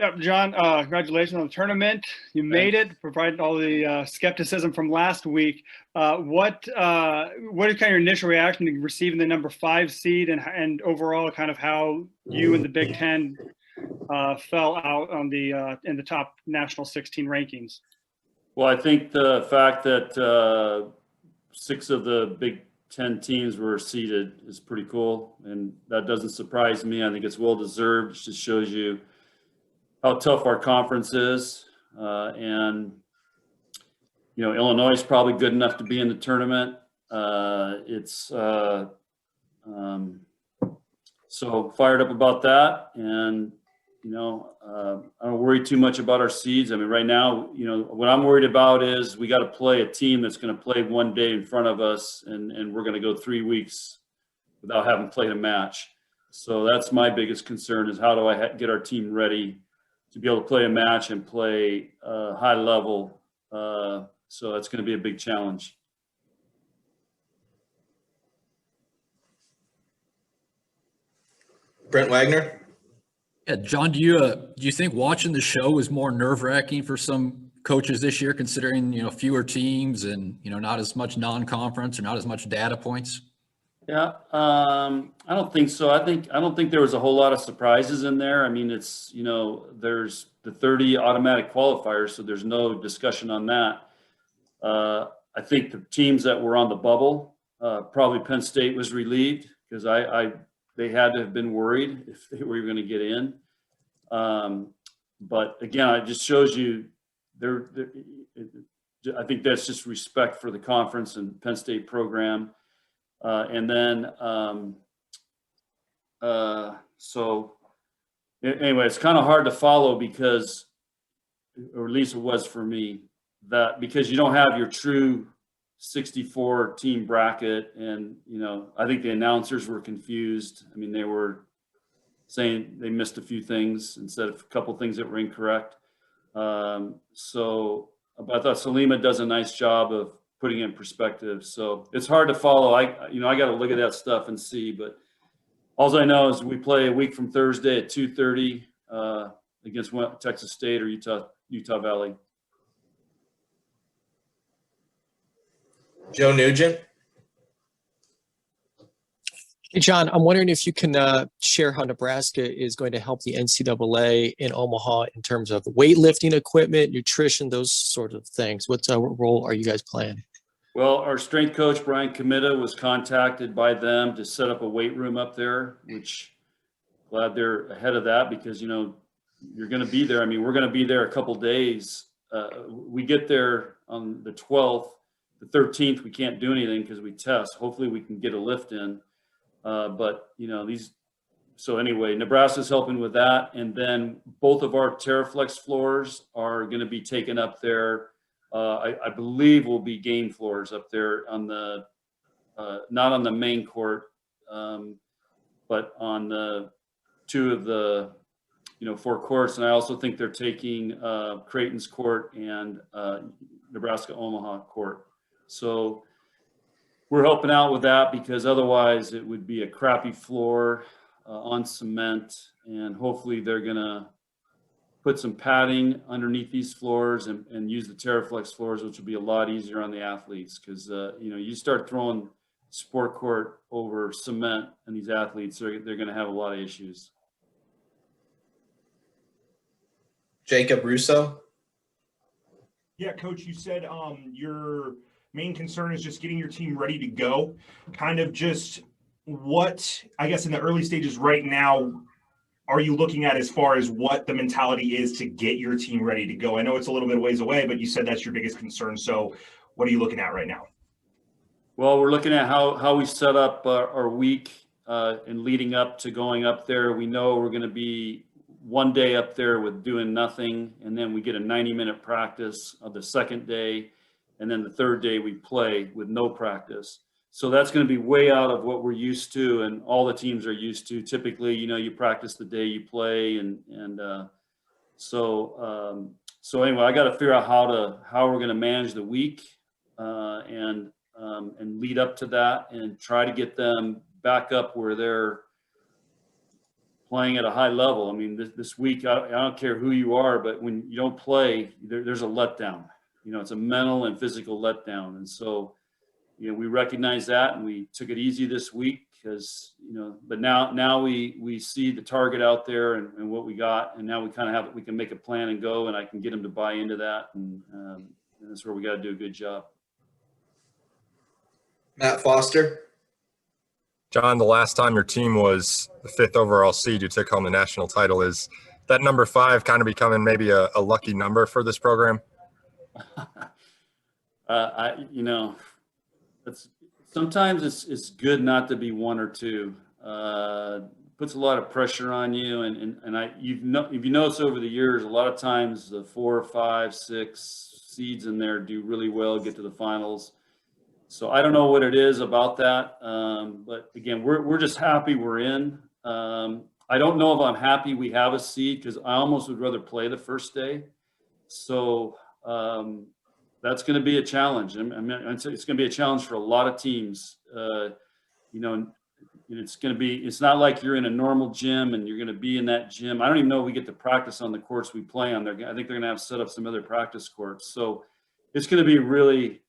Yeah, John, congratulations on the tournament. You made Thanks. it, provided all the skepticism from last week. What is kind of your initial reaction to receiving the number 5 seed, and overall kind of how you and the Big Ten fell out on the in the top national 16 rankings? Well, I think the fact that 6 of the Big Ten teams were seeded is pretty cool, and that doesn't surprise me. I think it's well deserved. It just shows you how tough our conference is, and Illinois is probably good enough to be in the tournament. So fired up about that, and I don't worry too much about our seeds. I mean, right now, what I'm worried about is we got to play a team that's going to play one day in front of us, and we're going to go 3 weeks without having played a match. So that's my biggest concern, is how do I get our team ready to be able to play a match and play high level. So that's going to be a big challenge. Brent Wagner. Yeah, John, do you think watching the show is more nerve-wracking for some coaches this year, considering fewer teams and not as much non-conference or not as much data points? Yeah, I don't think so. I don't think there was a whole lot of surprises in there. I mean, it's there's the 30 automatic qualifiers, so there's no discussion on that. I think the teams that were on the bubble, probably Penn State was relieved, because they had to have been worried if they were going to get in. But again, it just shows you I think that's just respect for the conference and Penn State program. And then, so anyway, it's kind of hard to follow because, or at least it was for me, because you don't have your true 64 team bracket. And, I think the announcers were confused. I mean, they were saying they missed a few things instead of a couple things that were incorrect. But I thought Salima does a nice job of putting it in perspective. So it's hard to follow. I got to look at that stuff and see, but all I know is we play a week from Thursday at 2:30 against Texas State or Utah Valley. Joe Nugent. Hey, John, I'm wondering if you can share how Nebraska is going to help the NCAA in Omaha in terms of weightlifting equipment, nutrition, those sort of things. What role are you guys playing? Well, our strength coach, Brian Comita, was contacted by them to set up a weight room up there, which glad they're ahead of that, because, you're going to be there. I mean, we're going to be there a couple days. We get there on the 12th. The 13th, we can't do anything because we test. Hopefully we can get a lift in. So anyway, Nebraska's helping with that. And then both of our TerraFlex floors are going to be taken up there. I believe will be game floors up there on the, not on the main court, but on the 2 of the, 4 courts. And I also think they're taking Creighton's court and Nebraska Omaha court. So we're helping out with that, because otherwise it would be a crappy floor on cement, and hopefully they're going to put some padding underneath these floors and use the TerraFlex floors, which will be a lot easier on the athletes, because you start throwing sport court over cement, and these athletes they're going to have a lot of issues. Jacob Russo. Yeah, Coach, you said your main concern is just getting your team ready to go. Kind of just what, I guess, in the early stages right now, are you looking at as far as what the mentality is to get your team ready to go? I know it's a little bit of ways away, but you said that's your biggest concern. So what are you looking at right now? Well, we're looking at how we set up our week and leading up to going up there. We know we're going to be one day up there with doing nothing, and then we get a 90-minute practice of the second day, and then the third day we play with no practice. So that's going to be way out of what we're used to, and all the teams are used to. Typically, you practice the day you play, so anyway, I got to figure out how we're going to manage the week and lead up to that, and try to get them back up where they're playing at a high level. I mean, this week, I don't care who you are, but when you don't play, there's a letdown. You know, it's a mental and physical letdown. And so, you know, we recognize that, and we took it easy this week because, you know, but now we see the target out there and what we got, and now we kind of we can make a plan and go, and I can get them to buy into that, and that's where we got to do a good job. Matt Foster. John, the last time your team was the 5th overall seed, you took home the national title. Is that number 5 kind of becoming maybe a lucky number for this program? You know, sometimes it's good not to be 1 or 2. Puts a lot of pressure on you, and if you notice over the years, a lot of times the 4, 5, 6 seeds in there do really well, get to the finals. So I don't know what it is about that, but again, we're just happy we're in. I don't know if I'm happy we have a seed, because I almost would rather play the first day. So that's going to be a challenge. I mean, it's going to be a challenge for a lot of teams. You know, it's not like you're in a normal gym and you're going to be in that gym. I don't even know if we get to practice on the courts we play on there. I think they're going to have set up some other practice courts. So it's going to be really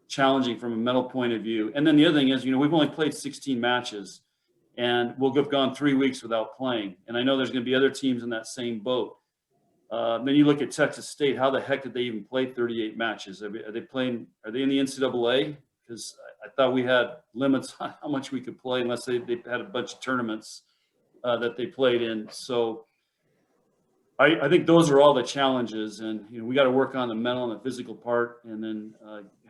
challenging from a mental point of view. And then the other thing is, you know, we've only played 16 matches, and we'll have gone 3 weeks without playing. And I know there's going to be other teams in that same boat. Then you look at Texas State. How the heck did they even play 38 matches? Are they in the NCAA? Because I thought we had limits on how much we could play, unless they had a bunch of tournaments that they played in. So I think those are all the challenges, and you know, we got to work on the mental and the physical part, and then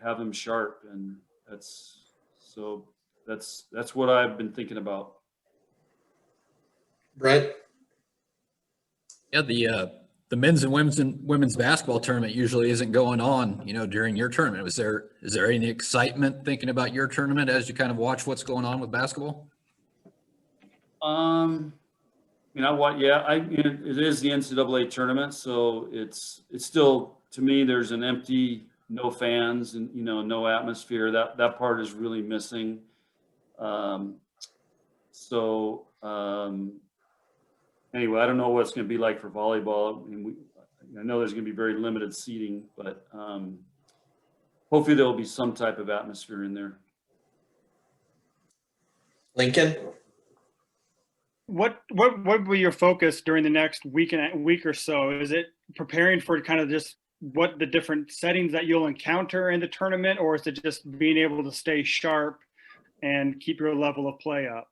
have them sharp. And that's what I've been thinking about. Brent. Yeah, the men's and women's basketball tournament usually isn't going on, you know, during your tournament. Is there any excitement thinking about your tournament as you kind of watch what's going on with basketball? You know what? Yeah, it is the NCAA tournament, so it's still, to me, there's an empty, no fans, and you know, no atmosphere. That part is really missing. Anyway, I don't know what it's going to be like for volleyball. I mean, I know there's going to be very limited seating, but hopefully there will be some type of atmosphere in there. Lincoln. What will be your focus during the next week or so? Is it preparing for kind of just what the different settings that you'll encounter in the tournament, or is it just being able to stay sharp and keep your level of play up?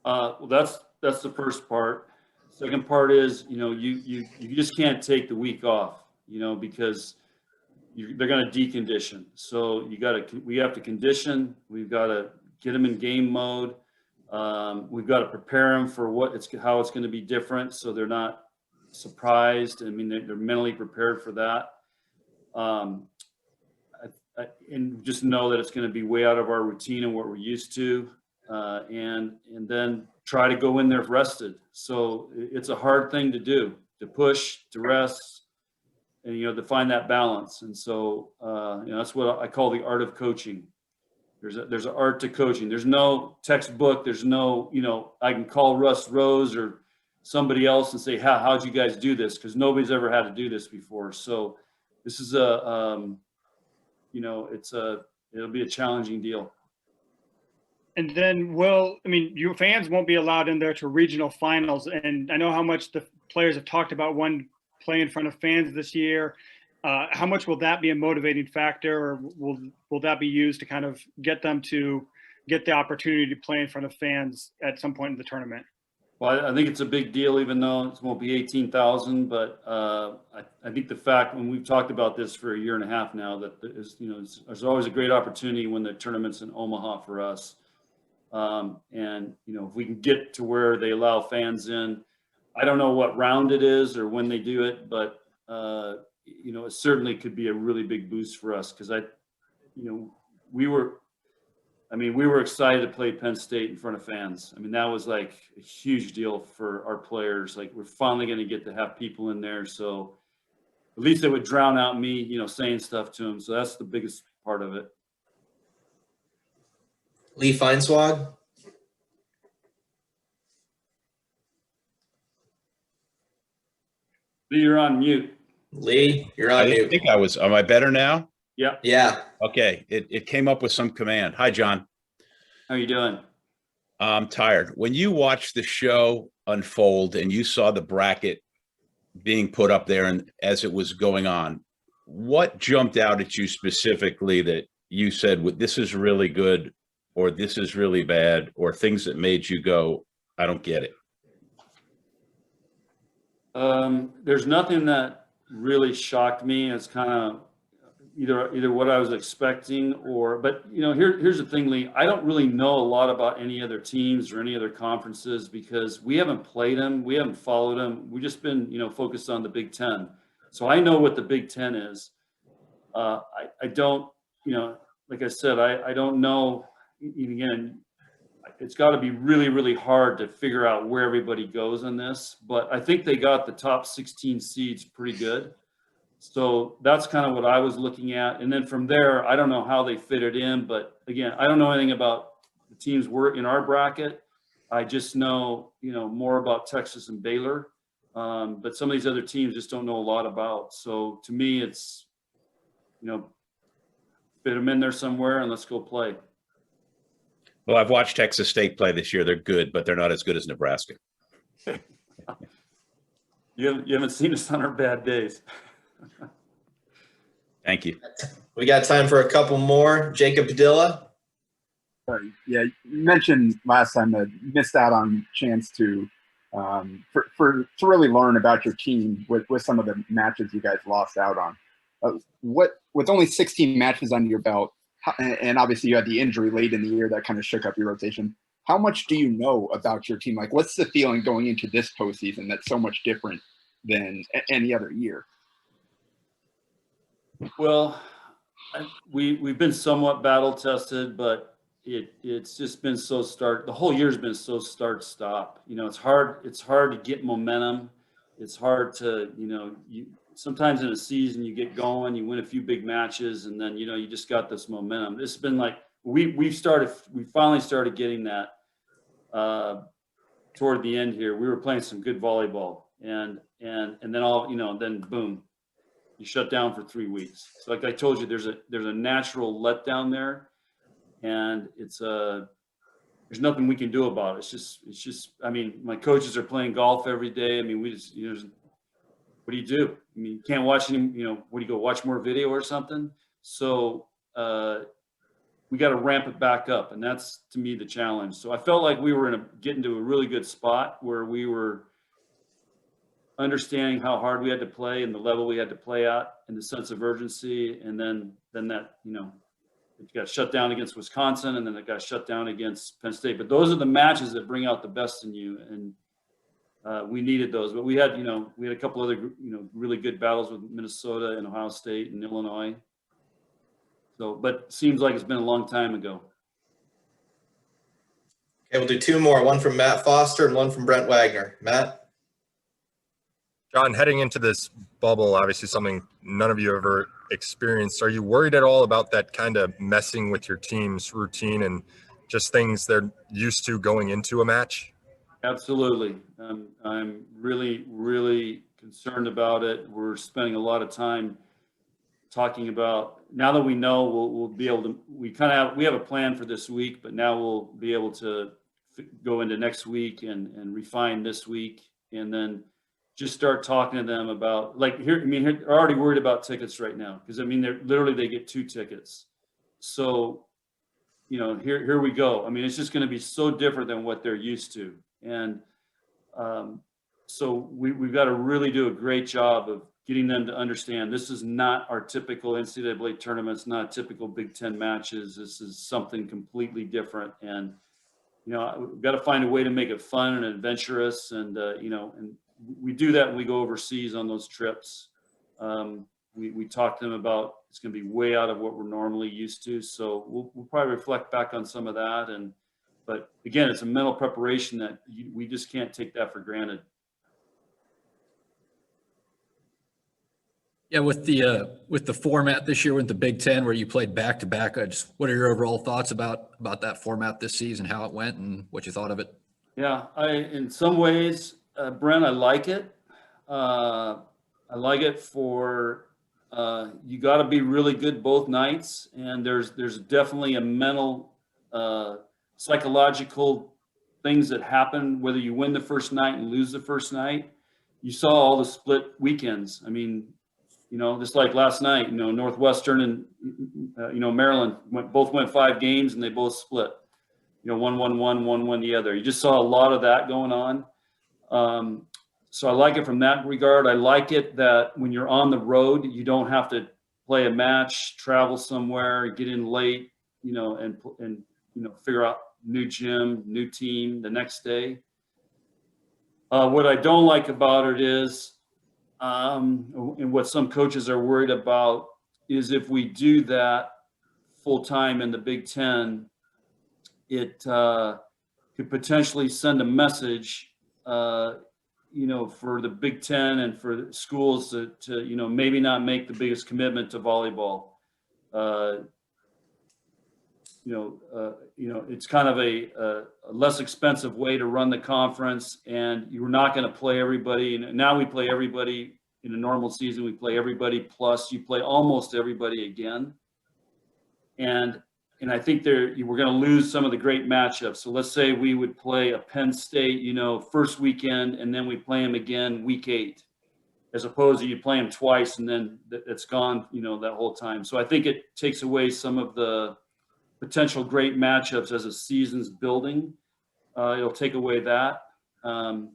Well, that's the first part. Second part is, you know, you just can't take the week off, you know, because they're going to decondition. So we have to condition. We've got to get them in game mode. We've got to prepare them for how it's going to be different, so they're not surprised. I mean, they're mentally prepared for that. And just know that it's going to be way out of our routine and what we're used to, and then try to go in there rested. So it's a hard thing to do, to push, to rest, and, you know, to find that balance. And so, you know, that's what I call the art of coaching. There's an art to coaching. There's no textbook. There's no, you know, I can call Russ Rose or somebody else and say, how'd you guys do this? Because nobody's ever had to do this before. So this is you know, it'll be a challenging deal. And then your fans won't be allowed in there to regional finals. And I know how much the players have talked about one play in front of fans this year. How much will that be a motivating factor, or will that be used to kind of get them to get the opportunity to play in front of fans at some point in the tournament? Well, I think it's a big deal, even though it won't be 18,000. But I think the fact, when we've talked about this for a year and a half now, that there's always a great opportunity when the tournament's in Omaha for us. And you know, if we can get to where they allow fans in, I don't know what round it is or when they do it, but you know, it certainly could be a really big boost for us, because we were excited to play Penn State in front of fans. I mean, that was like a huge deal for our players. Like, we're finally going to get to have people in there. So at least it would drown out me, you know, saying stuff to them. So that's the biggest part of it. Lee Feinswag. You're on mute. Lee, you're I on didn't mute. think I was. Am I better now? Yeah. Yeah. Okay. It came up with some command. Hi, John. How you doing? I'm tired. When you watched the show unfold and you saw the bracket being put up there and as it was going on, what jumped out at you specifically that you said, well, this is really good, or this is really bad, or things that made you go, I don't get it? There's nothing that really shocked me. It's kind of either what I was expecting but here's the thing, Lee. I don't really know a lot about any other teams or any other conferences because we haven't played them. We haven't followed them. We've just been, focused on the Big Ten. So I know what the Big Ten is. I don't, like I said, I don't know. Again, it's got to be really, really hard to figure out where everybody goes in this, but I think they got the top 16 seeds pretty good. So that's kind of what I was looking at. And then from there, I don't know how they fit it in, but again, I don't know anything about the teams we're in our bracket. I just know, more about Texas and Baylor. But some of these other teams just don't know a lot about. So to me, it's, fit them in there somewhere and let's go play. Well, I've watched Texas State play this year. They're good, but they're not as good as Nebraska. You haven't seen us on our bad days. Thank you. We got time for a couple more. Jacob Padilla. Yeah, you mentioned last time that you missed out on chance to really learn about your team with some of the matches you guys lost out on. With only 16 matches under your belt, and obviously you had the injury late in the year that kind of shook up your rotation, how much do you know about your team? Like, what's the feeling going into this postseason that's so much different than any other year? Well, we've been somewhat battle tested, but it's just been the whole year's been so start-stop. It's hard to get momentum. It's hard to, sometimes in a season you get going, you win a few big matches, and then, you just got this momentum. This has been like, we finally started getting that toward the end here. We were playing some good volleyball and then then boom, you shut down for 3 weeks. So like I told you, there's a natural letdown there, and there's nothing we can do about it. It's just, I mean, my coaches are playing golf every day. I mean, we just, what do you do? I mean, you can't watch any, what do you go watch more video or something? So we got to ramp it back up, and that's to me the challenge. So I felt like we were getting to a really good spot where we were understanding how hard we had to play and the level we had to play at and the sense of urgency. And then that, it got shut down against Wisconsin, and then it got shut down against Penn State. But those are the matches that bring out the best in you. And we needed those, but we had a couple other, really good battles with Minnesota and Ohio State and Illinois. So, but seems like it's been a long time ago. Okay, we'll do two more. One from Matt Foster and one from Brent Wagner. Matt? John, heading into this bubble, obviously something none of you ever experienced. Are you worried at all about that kind of messing with your team's routine and just things they're used to going into a match? Absolutely. I'm really, really concerned about it. We're spending a lot of time talking about, now that we know, we'll be able to, we have a plan for this week, but now we'll be able to go into next week and refine this week, and then just start talking to them about, like, they're already worried about tickets right now, because they get 2 tickets. So, here we go. I mean, it's just going to be so different than what they're used to. And so we've got to really do a great job of getting them to understand this is not our typical NCAA tournament. It's not typical Big Ten matches. This is something completely different. And, we've got to find a way to make it fun and adventurous. And, and we do that when we go overseas on those trips. We talk to them about it's going to be way out of what we're normally used to. So we'll probably reflect back on some of that. But again, it's a mental preparation that we just can't take that for granted. Yeah, with the format this year with the Big Ten, where you played back to back, what are your overall thoughts about that format this season, how it went, and what you thought of it? Yeah, in some ways, Brent, I like it. I like it for, you got to be really good both nights. And there's definitely a mental, psychological things that happen, whether you win the first night and lose the first night. You saw all the split weekends. I mean, you know, just like last night, you know, Northwestern and, you know, Maryland both went 5 games and they both split. You know, one won the other. You just saw a lot of that going on. So I like it from that regard. I like it that when you're on the road, you don't have to play a match, travel somewhere, get in late, you know, and you know, figure out new gym, new team the next day. What I don't like about it is, and what some coaches are worried about, is if we do that full time in the Big Ten, it could potentially send a message, you know, for the Big Ten and for schools to you know, maybe not make the biggest commitment to volleyball. You know, it's kind of a less expensive way to run the conference, and you're not going to play everybody. And now we play everybody in a normal season. We play everybody, plus you play almost everybody again. And I think we're going to lose some of the great matchups. So let's say we would play a Penn State, you know, first weekend, and then we play them again week 8, as opposed to you play them twice and then it's gone, you know, that whole time. So I think it takes away some of the potential great matchups as a season's building. It'll take away that. And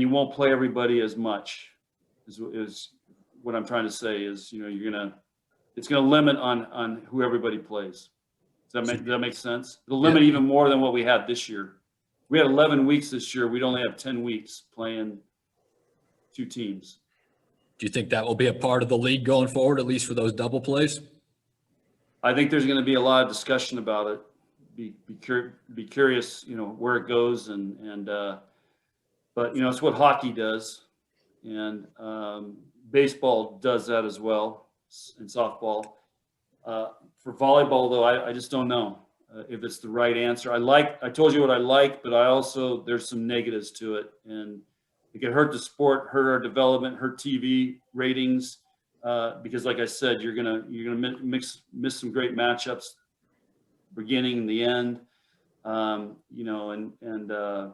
you won't play everybody as much is what I'm trying to say is, you know, it's going to limit on who everybody plays. Does that make sense? It'll limit even more than what we had this year. We had 11 weeks this year. We'd only have 10 weeks playing 2 teams. Do you think that will be a part of the league going forward, at least for those double plays? I think there's going to be a lot of discussion about it. Be curious, you know, where it goes, but you know, it's what hockey does, and baseball does that as well, and softball. For volleyball, though, I just don't know if it's the right answer. I told you what I like, but there's some negatives to it, and it could hurt the sport, hurt our development, hurt TV ratings. Because like I said, you're gonna miss some great matchups, beginning and the end, you know, and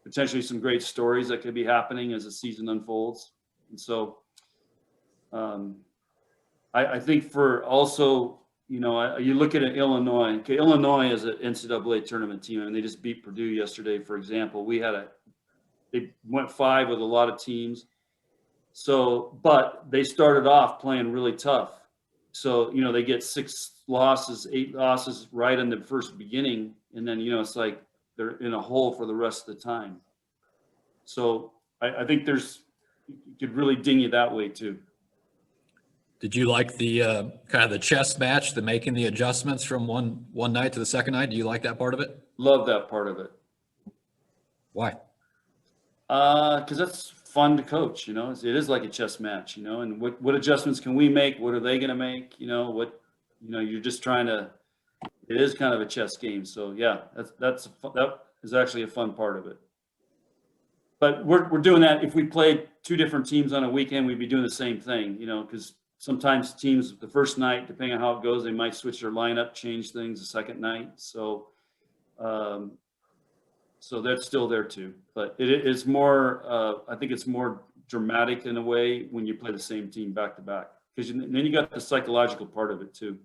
potentially some great stories that could be happening as the season unfolds. And so I think for also, you know, you look at Illinois. Okay, Illinois is an NCAA tournament team, and they just beat Purdue yesterday, for example. They went 5 with a lot of teams. So, but they started off playing really tough. So, you know, they get 6 losses, 8 losses right in the first beginning. And then, you know, it's like they're in a hole for the rest of the time. So I think it could really ding you that way too. Did you like the kind of the chess match, the making the adjustments from one night to the second night? Do you like that part of it? Love that part of it. Why? Because that's fun to coach, you know. It is like a chess match, you know. And what adjustments can we make? What are they going to make? You know, you're just trying to. It is kind of a chess game. So yeah, that is actually a fun part of it. But we're doing that. If we played 2 different teams on a weekend, we'd be doing the same thing, you know, because sometimes teams the first night, depending on how it goes, they might switch their lineup, change things the second night. So that's still there too, but it is more, I think it's more dramatic in a way when you play the same team back to back, because then you got the psychological part of it too.